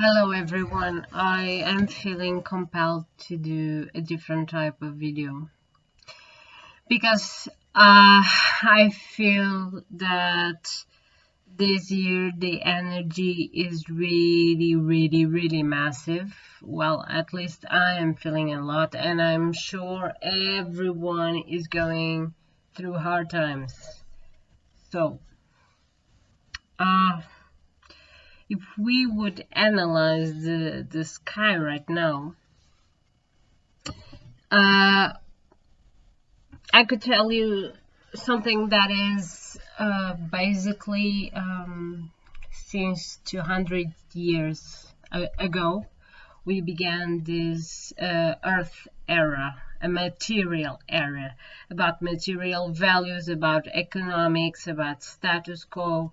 Hello everyone, I am feeling compelled to do a different type of video because I feel that this year the energy is really massive. Well, at least I am feeling a lot, and I'm sure everyone is going through hard times. So, uh, if we would analyze the sky right now, I could tell you something that is basically since 200 years ago, we began this Earth era, a material era, about material values, about economics, about status quo,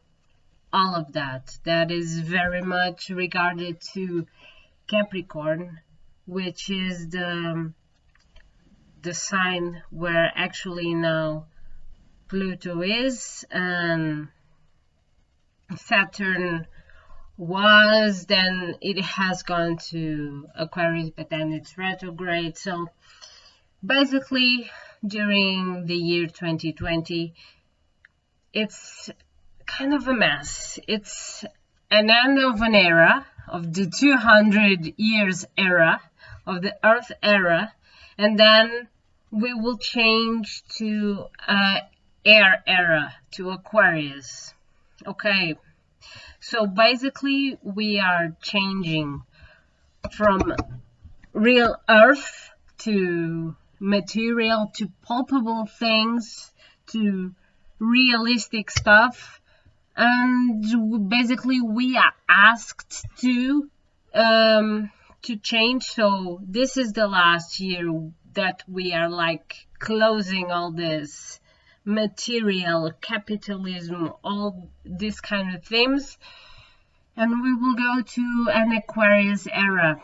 all of that. That is very much regarded to Capricorn, which is the sign where actually now Pluto is, and Saturn was, then it has gone to Aquarius, but then it's retrograde. So basically during the year 2020, it's kind of a mess. It's an end of an era, of the 200 years era, of the Earth era, and then we will change to air era, to Aquarius. Okay, so basically we are changing from real Earth to material, to palpable things, to realistic stuff, and basically we are asked to change. So this is the last year that we are like closing all this material capitalism, all these kind of things, and we will go to an Aquarius era.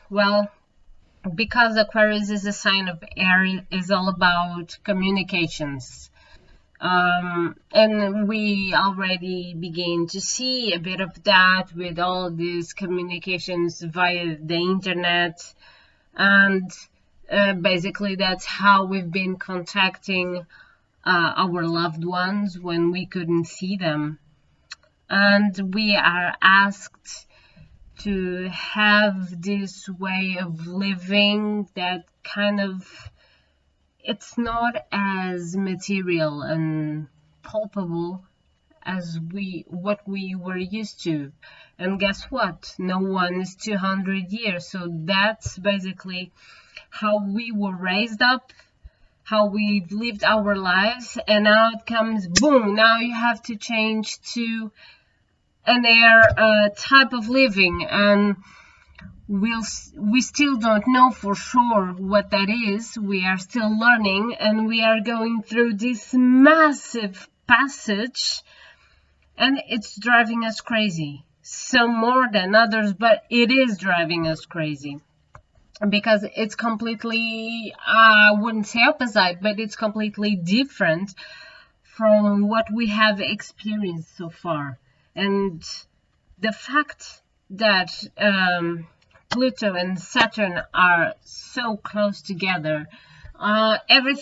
Well, because Aquarius is a sign of air, is all about communications. And we already begin to see a bit of that with all these communications via the internet, and basically that's how we've been contacting our loved ones when we couldn't see them, and we are asked to have this way of living that kind of, it's not as material and palpable as what we were used to. And guess what? No one is 200 years. So that's basically how we were raised up, how we've lived our lives, and now it comes boom, now you have to change to an air type of living, and we still don't know for sure what that is. We are still learning, and we are going through this massive passage, and it's driving us crazy. Some more than others, but it is driving us crazy because it's completely, I wouldn't say opposite, but it's completely different from what we have experienced so far. And the fact that Pluto and Saturn are so close together, every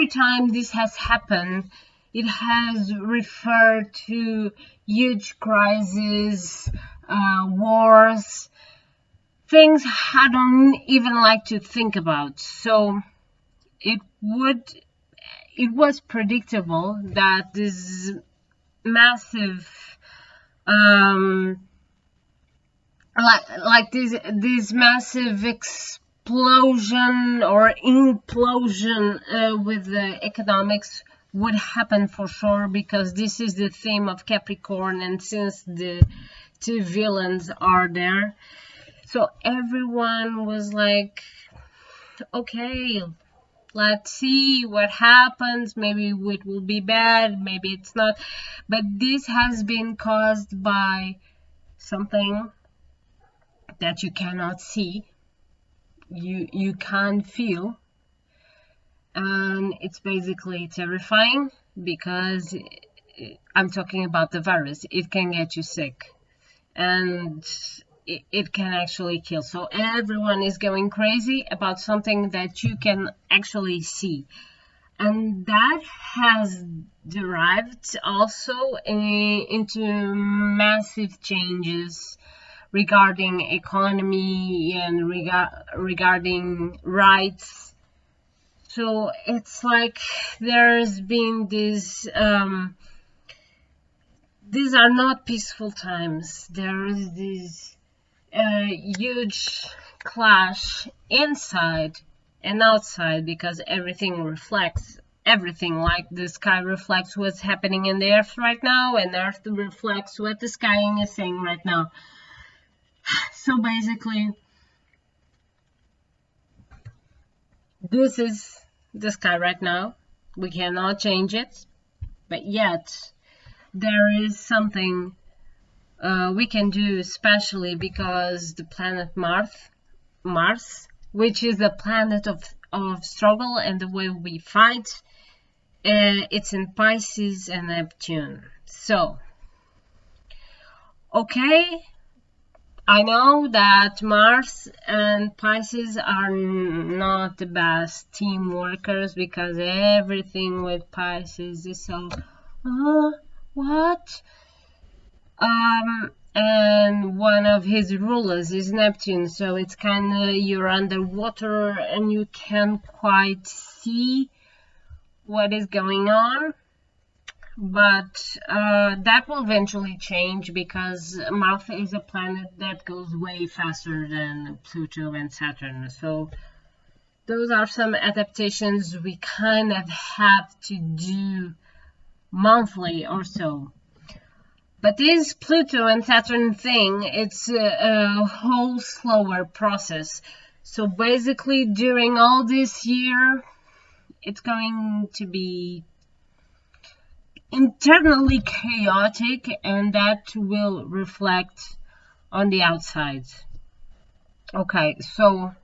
time this has happened, it has referred to huge crises, wars, things I don't even like to think about. So it was predictable that this massive like this massive explosion or implosion with the economics would happen for sure, because this is the theme of Capricorn, and since the two villains are there, so everyone was like, okay, let's see what happens. Maybe it will be bad, maybe it's not. But this has been caused by something that you cannot see, you can't feel, and it's basically terrifying because I'm talking about the virus. It can get you sick, and it can actually kill. So everyone is going crazy about something that you can actually see. And that has derived also into massive changes regarding economy and regarding rights. So it's like there's been this these are not peaceful times. There is this huge clash inside and outside, because everything reflects everything. Like the sky reflects what's happening in the earth right now, and the earth reflects what the sky is saying right now. So basically, this is the sky right now. We cannot change it, but yet there is something we can do, especially because the planet Mars, which is the planet of struggle and the way we fight, it's in Pisces and Neptune. So, okay, I know that Mars and Pisces are not the best team workers, because everything with Pisces is so, what? And one of his rulers is Neptune, so it's kind of, you're underwater and you can't quite see what is going on. But that will eventually change, because Mars is a planet that goes way faster than Pluto and Saturn. So those are some adaptations we kind of have to do monthly or so. But this Pluto and Saturn thing, it's a whole slower process. So basically, during all this year, it's going to be internally chaotic, and that will reflect on the outside. Okay, so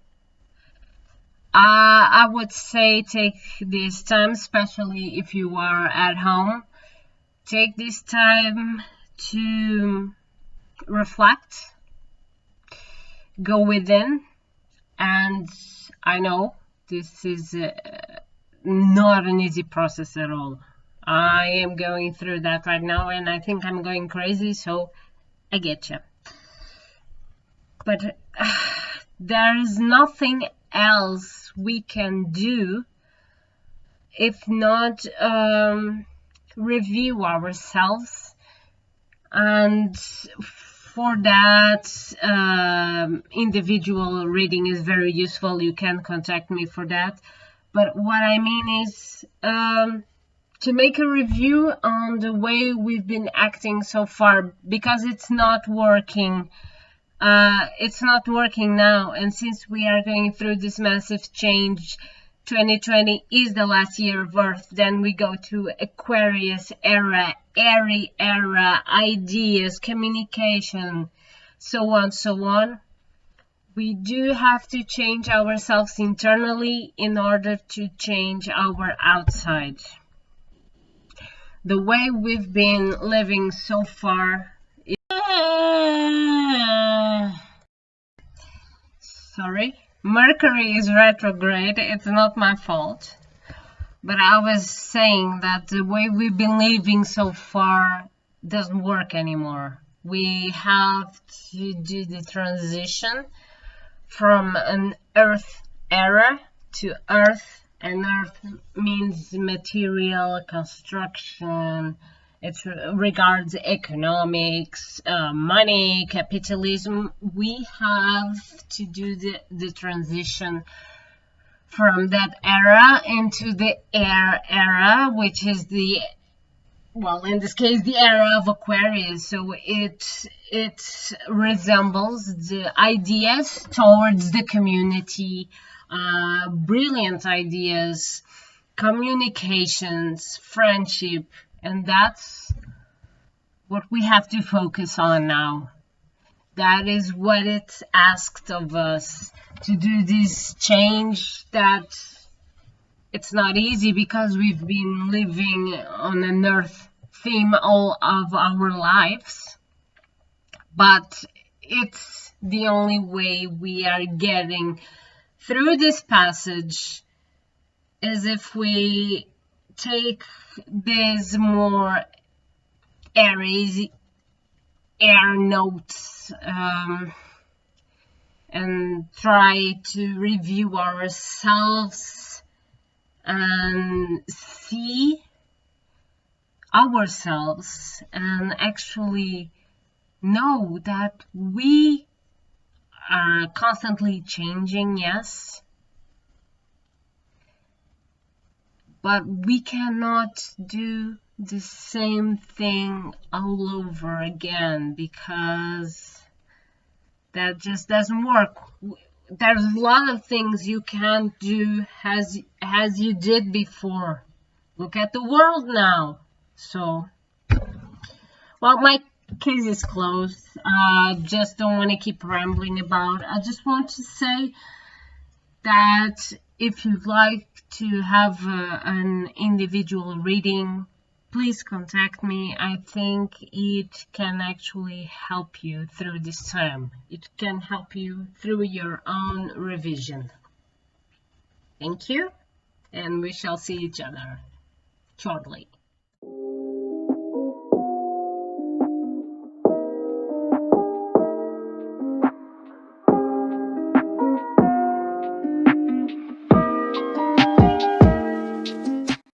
I would say take this time, especially if you are at home, take this time to reflect, go within. And I know this is not an easy process at all. I am going through that right now, and I think I'm going crazy, so I get you. But there is nothing else we can do if not review ourselves. And for that, individual reading is very useful. You can contact me for that. But what I mean is to make a review on the way we've been acting so far, because it's not working. It's not working now, and since we are going through this massive change, 2020 is the last year of Earth. Then we go to Aquarius era, airy era, ideas, communication, so on, so on. We do have to change ourselves internally in order to change our outside. The way we've been living so far is... Sorry. Mercury is retrograde. It's not my fault. But I was saying that the way we've been living so far doesn't work anymore. We have to do the transition from an Earth era to Earth, and Earth means material, construction. It regards economics, money, capitalism. We have to do the transition from that era into the air era, which is the, well, in this case, the era of Aquarius. So it resembles the ideas towards the community, brilliant ideas, communications, friendship, and that's what we have to focus on now. That is what it's asked of us, to do this change. That it's not easy, because we've been living on an Earth theme all of our lives, but it's the only way we are getting through this passage is if we take this more Aries air notes and try to review ourselves and see ourselves and actually know that we are constantly changing, yes, but we cannot do the same thing all over again, because that just doesn't work. There's a lot of things you can't do as you did before. Look at the world now. So, well, my case is closed. Just don't want to keep rambling about. I just want to say that if you'd like to have an individual reading, please contact me. I think it can actually help you through this time. It can help you through your own revision. Thank you, and we shall see each other shortly.